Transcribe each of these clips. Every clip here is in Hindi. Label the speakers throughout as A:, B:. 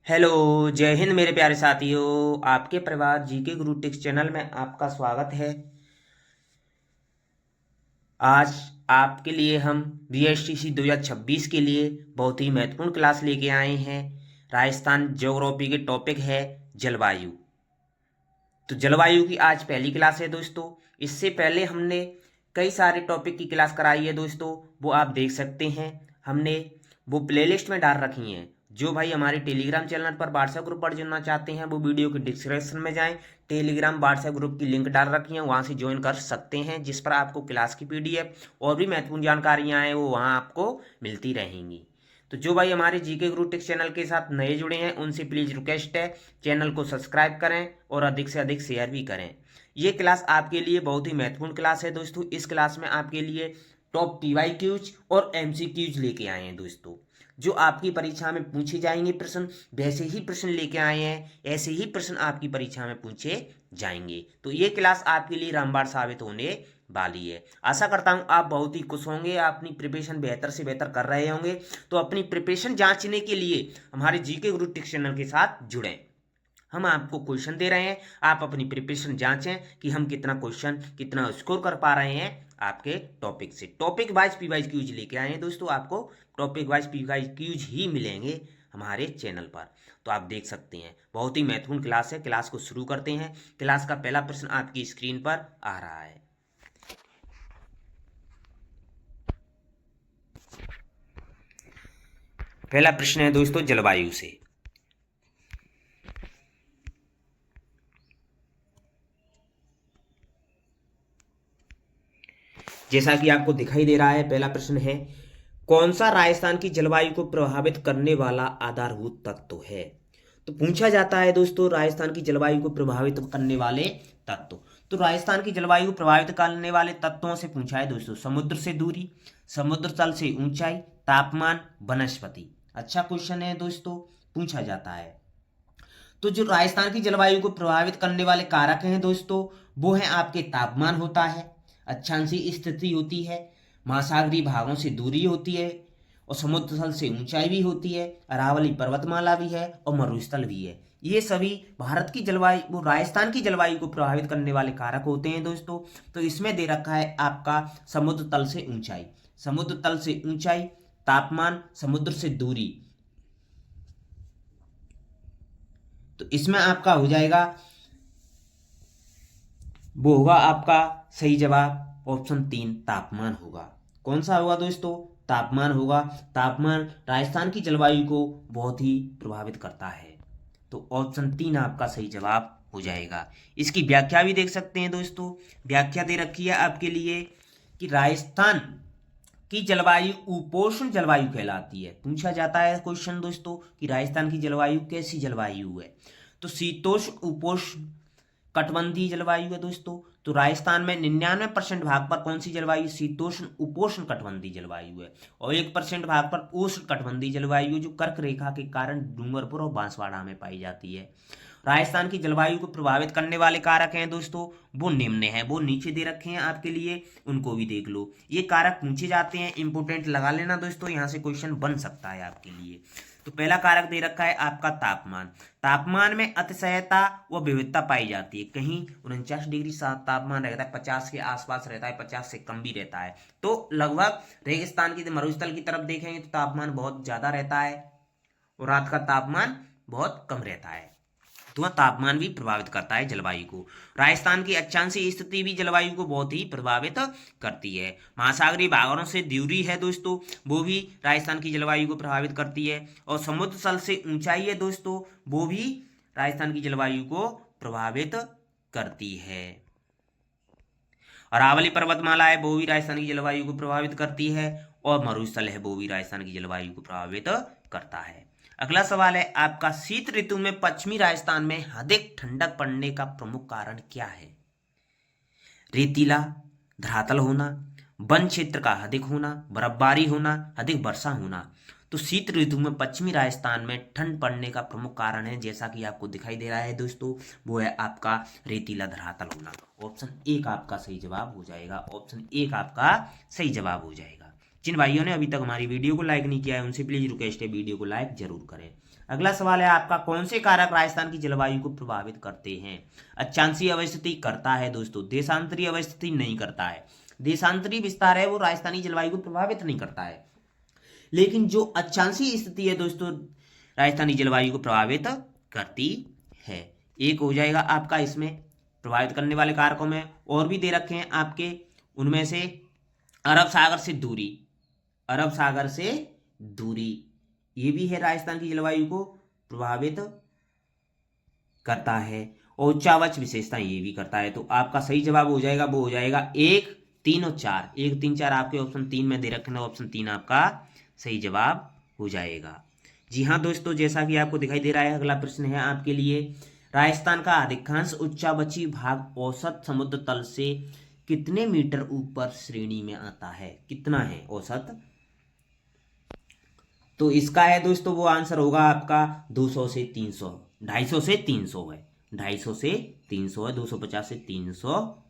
A: हेलो। जय हिंद मेरे प्यारे साथियों। आपके परिवार जीके गुरु टिक्स चैनल में आपका स्वागत है। आज आपके लिए हम VSTC 2026 के लिए बहुत ही महत्वपूर्ण क्लास लेके आए हैं। राजस्थान ज्योग्राफी के टॉपिक है जलवायु। तो जलवायु की आज पहली क्लास है दोस्तों। इससे पहले हमने कई सारे टॉपिक की क्लास कराई है दोस्तों, वो आप देख सकते हैं। हमने वो प्लेलिस्ट में डाल रखी हैं। जो भाई हमारे टेलीग्राम चैनल पर व्हाट्सएप ग्रुप पर जुड़ना चाहते हैं वो वीडियो के डिस्क्रिप्शन में जाएं। टेलीग्राम व्हाट्सएप ग्रुप की लिंक डाल रखी है, वहाँ से ज्वाइन कर सकते हैं, जिस पर आपको क्लास की PDF और भी महत्वपूर्ण जानकारियाँ हैं वो वहाँ आपको मिलती रहेंगी। तो जो भाई हमारे जीके गुरु टिक्स चैनल के साथ नए जुड़े हैं उनसे प्लीज़ रिक्वेस्ट है, चैनल को सब्सक्राइब करें और अधिक से अधिक शेयर भी करें। ये क्लास आपके लिए बहुत ही महत्वपूर्ण क्लास है दोस्तों। इस क्लास में आपके लिए टॉप TYQs और MCQs लेके आए हैं दोस्तों। जो आपकी परीक्षा में पूछे जाएंगे प्रश्न, वैसे ही प्रश्न लेके आए हैं, ऐसे ही प्रश्न आपकी परीक्षा में पूछे जाएंगे। तो ये क्लास आपके लिए रामबाण साबित होने वाली है। आशा करता हूँ आप बहुत ही खुश होंगे, अपनी प्रिपरेशन बेहतर से बेहतर कर रहे होंगे। तो अपनी प्रिपरेशन जांचने के लिए हमारे जीके गुरु टिक्स चैनल के साथ जुड़ें। हम आपको क्वेश्चन दे रहे हैं, आप अपनी प्रिपरेशन जांचें कि हम कितना क्वेश्चन कितना स्कोर कर पा रहे हैं आपके टॉपिक से। टॉपिक वाइज PYQs लेके आए हैं दोस्तों, आपको टॉपिक वाइज PYQs ही मिलेंगे हमारे चैनल पर। तो आप देख सकते हैं बहुत ही महत्वपूर्ण क्लास है। क्लास को शुरू करते हैं। क्लास का पहला प्रश्न आपकी स्क्रीन पर आ रहा है। पहला प्रश्न है दोस्तों जलवायु से। जैसा कि आपको दिखाई दे रहा है, पहला प्रश्न है कौन सा राजस्थान की जलवायु को प्रभावित करने वाला आधारभूत तत्व है। तो पूछा जाता है दोस्तों राजस्थान की जलवायु को प्रभावित करने वाले तत्व। तो राजस्थान की जलवायु को प्रभावित करने वाले तत्वों से पूछा है दोस्तों समुद्र से दूरी, समुद्र तल से ऊंचाई, तापमान, वनस्पति। अच्छा क्वेश्चन है दोस्तों, पूछा जाता है। तो जो राजस्थान की जलवायु को प्रभावित करने वाले कारक हैं दोस्तों, वो है आपके तापमान होता है, अक्षांशीय स्थिति होती है, महासागरीय भागों से दूरी होती है, और समुद्र तल से ऊंचाई भी होती है, अरावली पर्वतमाला भी है और मरुस्थल भी है। ये सभी भारत की जलवायु वो राजस्थान की जलवायु को प्रभावित करने वाले कारक होते हैं दोस्तों। तो इसमें दे रखा है आपका समुद्र तल से ऊंचाई, समुद्र तल से ऊंचाई, तापमान, समुद्र से दूरी। तो इसमें आपका हो जाएगा, वो होगा आपका सही जवाब ऑप्शन 3 तापमान होगा। कौन सा होगा दोस्तों, तापमान होगा। तापमान राजस्थान की जलवायु को बहुत ही प्रभावित करता है। तो ऑप्शन 3 आपका सही जवाब हो जाएगा। इसकी व्याख्या भी देख सकते हैं दोस्तों। व्याख्या दे रखी है आपके लिए कि राजस्थान की जलवायु उपोष्ण जलवायु कहलाती है। पूछा जाता है क्वेश्चन दोस्तों कि राजस्थान की जलवायु कैसी जलवायु है। तो शीतोष्ण उपोष्ण कटिबंधीय जलवायु है दोस्तों। तो राजस्थान में 99% भाग पर कौन सी जलवायु, शीतोष्ण उपोष्ण कटिबंधीय जलवायु है। और 1% भाग पर उष्ण कटिबंधीय जलवायु है, जो कर्क रेखा के कारण डूंगरपुर और बांसवाड़ा में पाई जाती है। राजस्थान की जलवायु को प्रभावित करने वाले कारक हैं दोस्तों, वो निम्न हैं, वो नीचे दे रखे हैं आपके लिए, उनको भी देख लो। ये कारक पूछे जाते हैं, इंपोर्टेंट लगा लेना दोस्तों, यहाँ से क्वेश्चन बन सकता है आपके लिए। तो पहला कारक दे रखा है आपका तापमान। तापमान में अतिशयता व विविधता पाई जाती है। कहीं 49 डिग्री तापमान रहता है, 50 के आसपास रहता है, 50 से कम भी रहता है। तो लगभग रेगिस्तान की मरुस्थल की तरफ देखेंगे तो तापमान बहुत ज्यादा रहता है और रात का तापमान बहुत कम रहता है। तो वह तापमान भी प्रभावित करता है जलवायु को। राजस्थान की अक्षांशीय स्थिति भी जलवायु को बहुत ही प्रभावित करती है। महासागरीय भागों से दूरी है दोस्तों, वो भी राजस्थान की जलवायु को प्रभावित करती है। और समुद्र तल से ऊंचाई है दोस्तों, वो भी राजस्थान की जलवायु को प्रभावित करती है। अरावली पर्वतमाला है, वो भी राजस्थान की जलवायु को प्रभावित करती है। और मरुस्थल है, वो भी राजस्थान की जलवायु को प्रभावित करता है। अगला सवाल है आपका, शीत ऋतु में पश्चिमी राजस्थान में अधिक ठंडक पड़ने का प्रमुख कारण क्या है। रेतीला धरातल होना, वन क्षेत्र का अधिक होना, बर्फबारी होना, अधिक वर्षा होना। तो शीत ऋतु में पश्चिमी राजस्थान में ठंड पड़ने का प्रमुख कारण है, जैसा कि आपको दिखाई दे रहा है दोस्तों, वो है आपका रेतीला धरातल होना। ऑप्शन 1 आपका सही जवाब हो जाएगा। ऑप्शन 1 आपका सही जवाब हो जाएगा। जिन भाइयों ने अभी तक हमारी वीडियो को लाइक नहीं किया है उनसे प्लीज रिक्वेस्ट है वीडियो को लाइक जरूर करें। अगला सवाल है आपका, कौन से कारक राजस्थान की जलवायु को प्रभावित करते हैं? अक्षांशीय अवस्थिति करता है दोस्तों, देशांतरीय अवस्थिति नहीं करता है। देशांतरीय विस्तार है वो राजस्थानी जलवायु को प्रभावित नहीं करता है, लेकिन जो अक्षांशीय स्थिति है दोस्तों राजस्थानी जलवायु को प्रभावित करती है। एक हो जाएगा आपका इसमें प्रभावित करने वाले कारकों में, और भी दे रखे हैं आपके, उनमें से अरब सागर से दूरी, अरब सागर से दूरी ये भी है राजस्थान की जलवायु को प्रभावित करता है, और उच्चावच विशेषता ये भी करता है। तो आपका सही जवाब हो जाएगा वो हो जाएगा 1, 3 और 4। 1, 3, 4 आपके ऑप्शन 3 में दे रखे हैं, ऑप्शन 3 आपका सही जवाब हो जाएगा। जी हाँ दोस्तों, जैसा कि आपको दिखाई दे रहा है, अगला प्रश्न है आपके लिए, राजस्थान का अधिकांश उच्चावची भाग औसत समुद्र तल से कितने मीटर ऊपर श्रेणी में आता है? कितना है औसत? तो इसका है दोस्तों वो आंसर होगा आपका 200 से 300, 250 से 300 है, 250 से 300 है, 250 से 300,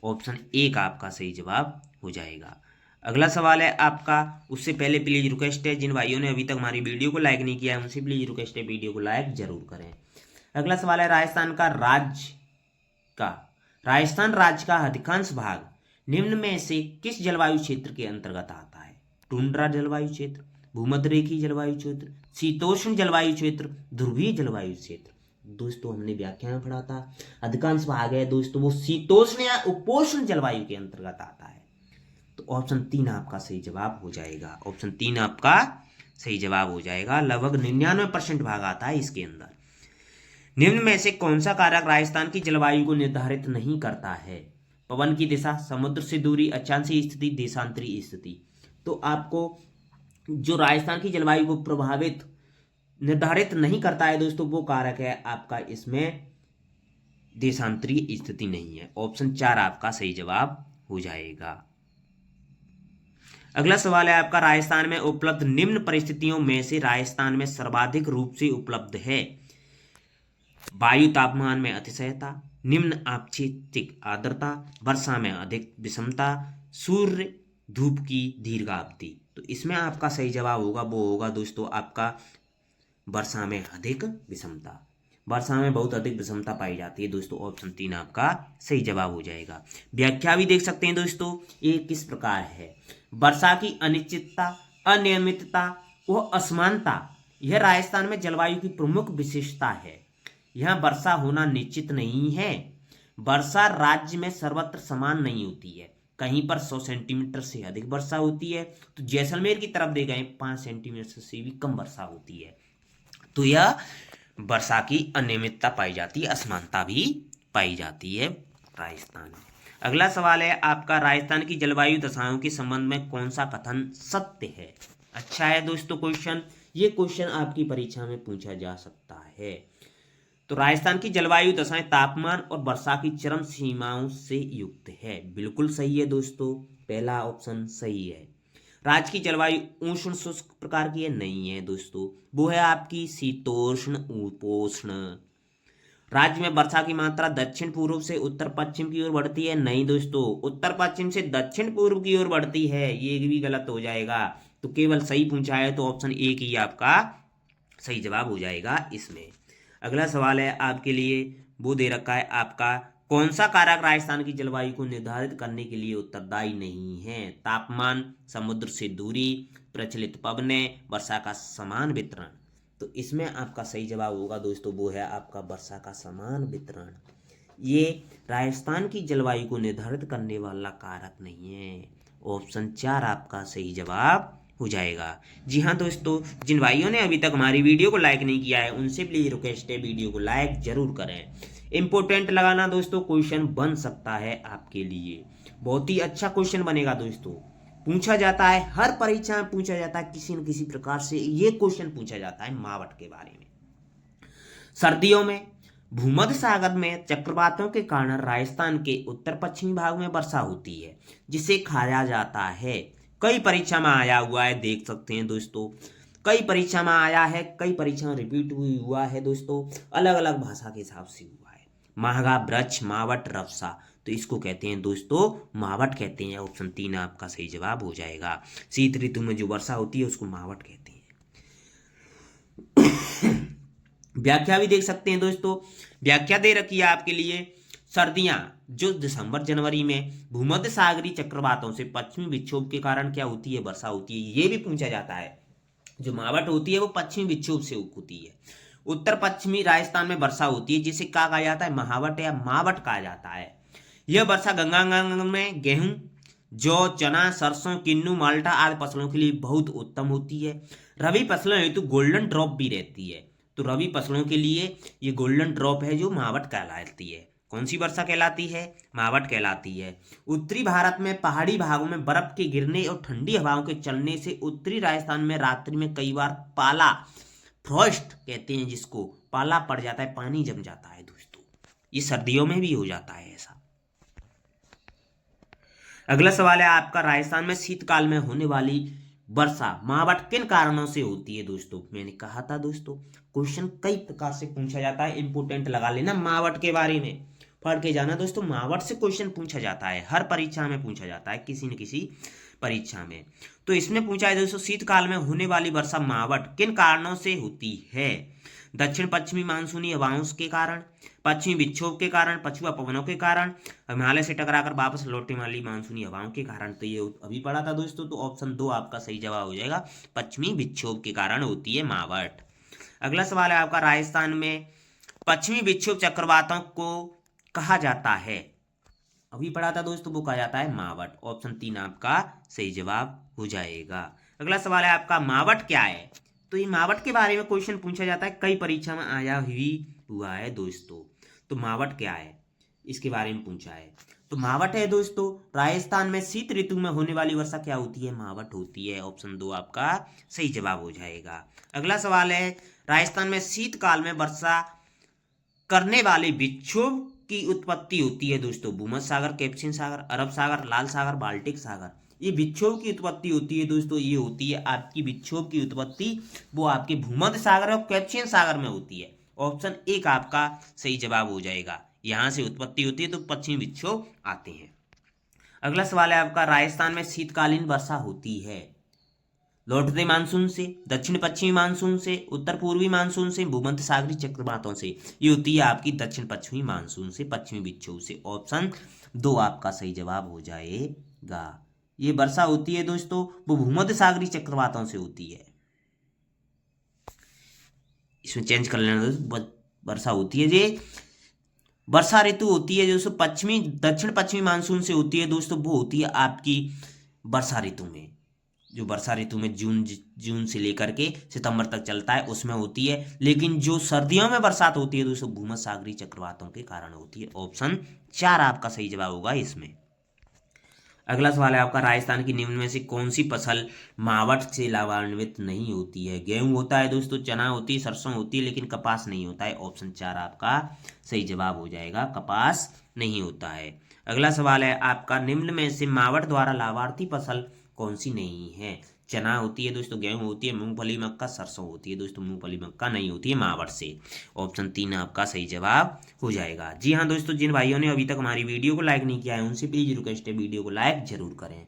A: ऑप्शन 1 आपका सही जवाब हो जाएगा। अगला सवाल है आपका, उससे पहले प्लीज रिक्वेस्ट है, जिन भाइयों ने अभी तक हमारी वीडियो को लाइक नहीं किया है उनसे प्लीज रिक्वेस्ट है वीडियो को लाइक जरूर करें। अगला सवाल है, राजस्थान राज्य का अधिकांश भाग निम्न में से किस जलवायु क्षेत्र के अंतर्गत आता है? टुंड्रा जलवायु क्षेत्र, भूमध्यरेखीय जलवायु क्षेत्र, शीतोष्ण जलवायु क्षेत्र, ध्रुवीय जलवायु क्षेत्र। दोस्तों हमने व्याख्या में पढ़ा था, अधिकांश भाग है दोस्तों वो शीतोष्ण या उपोष्ण जलवायु के अंतर्गत आता है। तो ऑप्शन 3 आपका सही जवाब हो जाएगा, ऑप्शन 3 आपका सही जवाब हो जाएगा। लगभग 99% भाग आता है इसके अंदर। निम्न में से कौन सा कारक राजस्थान की जलवायु को निर्धारित नहीं करता है? पवन की दिशा, समुद्र से दूरी, अक्षांशीय स्थिति, देशांतरीय स्थिति। तो आपको जो राजस्थान की जलवायु को प्रभावित निर्धारित नहीं करता है दोस्तों वो कारक है आपका इसमें देशांतरीय स्थिति नहीं है, ऑप्शन 4 आपका सही जवाब हो जाएगा। अगला सवाल है आपका, राजस्थान में उपलब्ध निम्न परिस्थितियों में से राजस्थान में सर्वाधिक रूप से उपलब्ध है? वायु तापमान में अतिशयता, निम्न आपक्षितिक आर्द्रता, वर्षा में अधिक विषमता, सूर्य धूप की दीर्घावधि। तो इसमें आपका सही जवाब होगा वो होगा दोस्तों आपका वर्षा में अधिक विषमता, वर्षा में बहुत अधिक विषमता पाई जाती है दोस्तों, ऑप्शन 3 आपका सही जवाब हो जाएगा। व्याख्या भी देख सकते हैं दोस्तों, ये किस प्रकार है, वर्षा की अनिश्चितता, अनियमितता व असमानता यह राजस्थान में जलवायु की प्रमुख विशेषता है। यहाँ वर्षा होना निश्चित नहीं है, वर्षा राज्य में सर्वत्र समान नहीं होती है, कहीं पर 100 सेंटीमीटर से अधिक वर्षा होती है, तो जैसलमेर की तरफ देखें 5 सेंटीमीटर से भी कम वर्षा होती है। तो यह वर्षा की अनियमितता पाई जाती है, असमानता भी पाई जाती है राजस्थान में। अगला सवाल है आपका, राजस्थान की जलवायु दशाओं के संबंध में कौन सा कथन सत्य है? अच्छा है दोस्तों क्वेश्चन, ये क्वेश्चन आपकी परीक्षा में पूछा जा सकता है। तो राजस्थान की जलवायु दशाएं तापमान और वर्षा की चरम सीमाओं से युक्त है, बिल्कुल सही है दोस्तों, पहला ऑप्शन सही है। राज्य की जलवायु उष्ण शुष्क प्रकार की है, नहीं है दोस्तों, वो है आपकी शीतोष्ण उपोष्ण। राज्य में वर्षा की मात्रा दक्षिण पूर्व से उत्तर पश्चिम की ओर बढ़ती है, नहीं दोस्तों, उत्तर पश्चिम से दक्षिण पूर्व की ओर बढ़ती है, ये भी गलत हो जाएगा। तो केवल सही पूछा है तो ऑप्शन 1 ही आपका सही जवाब हो जाएगा इसमें। अगला सवाल है आपके लिए, वो दे रखा है आपका, कौन सा कारक राजस्थान की जलवायु को निर्धारित करने के लिए उत्तरदायी नहीं है? तापमान, समुद्र से दूरी, प्रचलित पवनें, वर्षा का समान वितरण। तो इसमें आपका सही जवाब होगा दोस्तों वो है आपका वर्षा का समान वितरण। ये राजस्थान की जलवायु को निर्धारित करने वाला कारक नहीं है, ऑप्शन 4 आपका सही जवाब हो जाएगा। जी हाँ दोस्तों, जिन भाइयों ने अभी तक हमारी वीडियो को लाइक नहीं किया है उनसे प्लीज रिक्वेस्ट है वीडियो को लाइक जरूर करें। इंपोर्टेंट लगाना दोस्तों, क्वेश्चन बन सकता है आपके लिए, बहुत ही अच्छा क्वेश्चन बनेगा दोस्तों, पूछा जाता है हर परीक्षा में, पूछा जाता है किसी न किसी प्रकार से ये क्वेश्चन पूछा जाता है मावट के बारे में। सर्दियों में भूमध्य सागर में चक्रवातों के कारण राजस्थान के उत्तर पश्चिमी भाग में वर्षा होती है जिसे खाया जाता है। कई परीक्षा में आया हुआ है, देख सकते हैं दोस्तों, कई परीक्षा में आया है, कई परीक्षा में रिपीट हुआ है दोस्तों, अलग अलग भाषा के हिसाब से हुआ है। महंगा वृक्ष, मावट, रवसा, तो इसको कहते हैं दोस्तों मावट कहते हैं, ऑप्शन 3 आपका सही जवाब हो जाएगा। शीत ऋतु में जो वर्षा होती है उसको मावट कहते हैं। व्याख्या भी देख सकते हैं दोस्तों। व्याख्या दे रखी है आपके लिए, सर्दियां जो दिसंबर जनवरी में भूमध्य सागरीय चक्रवातों से पश्चिमी विक्षोभ के कारण क्या होती है, वर्षा होती है। ये भी पूछा जाता है। जो मावट होती है वो पश्चिमी विक्षोभ से होती है। उत्तर पश्चिमी राजस्थान में वर्षा होती है जिसे क्या कहा जाता है, महावट या मावट कहा जाता है। यह वर्षा गंगा में गेहूं, जौ, चना, सरसों, किन्नू, माल्टा आदि फसलों के लिए बहुत उत्तम होती है। रबी फसलों हेतु गोल्डन ड्रॉप भी रहती है। तो रबी फसलों के लिए ये गोल्डन ड्रॉप है जो मावट कहलाती है। कौन सी वर्षा कहलाती है, मावट कहलाती है। उत्तरी भारत में पहाड़ी भागों में बर्फ के गिरने और ठंडी हवाओं के चलने से उत्तरी राजस्थान में रात्रि में कई बार पाला, फ्रॉस्ट कहते हैं जिसको, पाला पड़ जाता है, पानी जम जाता है दोस्तों। ये सर्दियों में भी हो जाता है ऐसा। अगला सवाल है आपका, राजस्थान में शीतकाल में होने वाली वर्षा मावट किन कारणों से होती है दोस्तों। मैंने कहा था दोस्तों क्वेश्चन कई प्रकार से पूछा जाता है, इंपोर्टेंट लगा लेना मावट के बारे में, पढ़ के जाना दोस्तों। मावट से क्वेश्चन पूछा जाता है, हर परीक्षा में पूछा जाता है, किसी न किसी परीक्षा में। तो इसमें पूछा है दोस्तों, शीतकाल में होने वाली वर्षा मावट किन कारणों से होती है। दक्षिण पश्चिमी मानसूनी हवाओं के कारण, पश्चिमी विक्षोभ के कारण, पछुआ पवनों के कारण, हिमालय से टकराकर वापस लौटने वाली मानसूनी हवाओं के कारण। तो ये अभी पढ़ा था दोस्तों। तो ऑप्शन 2 आपका सही जवाब हो जाएगा, पश्चिमी विक्षोभ के कारण होती है मावट। अगला सवाल है आपका, राजस्थान में पश्चिमी विक्षोभ चक्रवातों को कहा जाता है। अभी पढ़ा था दोस्तों, वो कहा जाता है मावट। ऑप्शन 3 आपका सही जवाब हो जाएगा। अगला सवाल है आपका, मावट क्या है। तो ये मावट के बारे में क्वेश्चन पूछा जाता है, कई परीक्षा में आया ही हुआ है दोस्तों। तो मावट क्या है, इसके बारे में पूछा है। तो मावट है दोस्तों, राजस्थान में शीत ऋतु में होने वाली वर्षा क्या होती है, मावट होती है। ऑप्शन 2 आपका सही जवाब हो जाएगा। अगला सवाल है, राजस्थान में शीतकाल में वर्षा करने वाले विक्षोभ की उत्पत्ति होती है दोस्तों। भूमध्य सागर, कैस्पियन सागर, अरब सागर, लाल सागर, बाल्टिक सागर। ये विक्षोभ की उत्पत्ति होती है दोस्तों। ये होती है आपकी विक्षोभ की उत्पत्ति, वो आपके भूमध्य सागर और कैस्पियन सागर में होती है। ऑप्शन 1 आपका सही जवाब हो जाएगा। यहां से उत्पत्ति होती है तो पश्चिमी विक्षोभ आते हैं। अगला सवाल है आपका, राजस्थान में शीतकालीन वर्षा होती है लौटते मानसून से, दक्षिण पश्चिमी मानसून से, उत्तर पूर्वी मानसून से, भूमध्य सागरीय चक्रवातों से। ये होती है आपकी दक्षिण पश्चिमी मानसून से, पश्चिमी विक्षोभ से। ऑप्शन 2 आपका सही जवाब हो जाएगा। ये वर्षा होती है दोस्तों, वो भूमध्य सागरीय चक्रवातों से होती है। इसमें चेंज कर लेना दोस्तों, वर्षा होती है ये वर्षा ऋतु होती है दोस्तों, पश्चिमी दक्षिण पश्चिमी मानसून से होती है दोस्तों। वो होती है आपकी वर्षा ऋतु में, जो वर्षा ऋतु में जून से लेकर के सितंबर तक चलता है उसमें होती है। लेकिन जो सर्दियों में बरसात होती है दोस्तों, भूमध्य सागरीय चक्रवातों के कारण होती है। ऑप्शन 4 आपका सही जवाब होगा इसमें। अगला सवाल है आपका, राजस्थान की निम्न में से कौन सी फसल मावट से लाभान्वित नहीं होती है। गेहूं होता है दोस्तों, चना होती है, सरसों होती है, लेकिन कपास नहीं होता है। ऑप्शन 4 आपका सही जवाब हो जाएगा, कपास नहीं होता है। अगला सवाल है आपका, निम्न में से मावट द्वारा लाभार्थी फसल कौन सी नहीं है। चना होती है दोस्तों, गेहूं होती है, मूंगफली, मक्का, सरसों होती है दोस्तों। मूंगफली, मक्का नहीं होती है मावट से। ऑप्शन 3 आपका सही जवाब हो जाएगा। जी हाँ दोस्तों, जिन भाइयों ने अभी तक हमारी वीडियो को लाइक नहीं किया है उनसे प्लीज रिक्वेस्ट है, वीडियो को लाइक जरूर करें।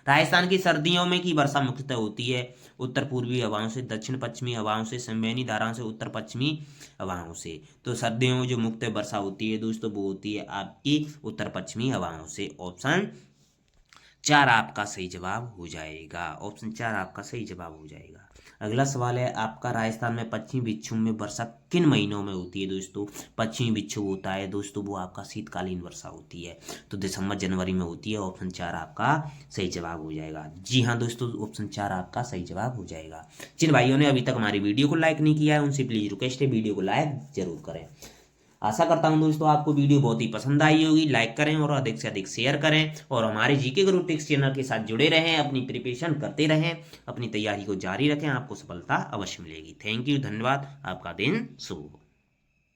A: राजस्थान की सर्दियों में की वर्षा मुख्यतः होती है उत्तर पूर्वी हवाओं से, दक्षिण पश्चिमी हवाओं से, संवैनी धाराओं से, उत्तर पश्चिमी हवाओं से। तो सर्दियों में जो मुख्य वर्षा होती है दोस्तों, वो होती है आपकी उत्तर पश्चिमी हवाओं से। ऑप्शन 4 आपका सही जवाब हो जाएगा। ऑप्शन 4 आपका सही जवाब हो जाएगा। अगला सवाल है आपका, राजस्थान में पश्चिमी विक्षोभ में वर्षा किन महीनों में होती है दोस्तों। पश्चिमी विक्षोभ होता है दोस्तों, वो आपका शीतकालीन वर्षा होती है, तो दिसंबर जनवरी में होती है। ऑप्शन 4 आपका सही जवाब हो जाएगा। जी हाँ दोस्तों, ऑप्शन 4 आपका सही जवाब हो जाएगा। जिन भाइयों ने अभी तक हमारी वीडियो को लाइक नहीं किया है उनसे प्लीज रिक्वेस्ट है, वीडियो को लाइक जरूर करें। आशा करता हूं दोस्तों आपको वीडियो बहुत ही पसंद आई होगी। लाइक करें और अधिक से अधिक शेयर करें और हमारे जीके गुरु टिक्स चैनल के साथ जुड़े रहें, अपनी प्रिपरेशन करते रहें, अपनी तैयारी को जारी रखें, आपको सफलता अवश्य मिलेगी। थैंक यू, धन्यवाद, आपका दिन शुभ हो।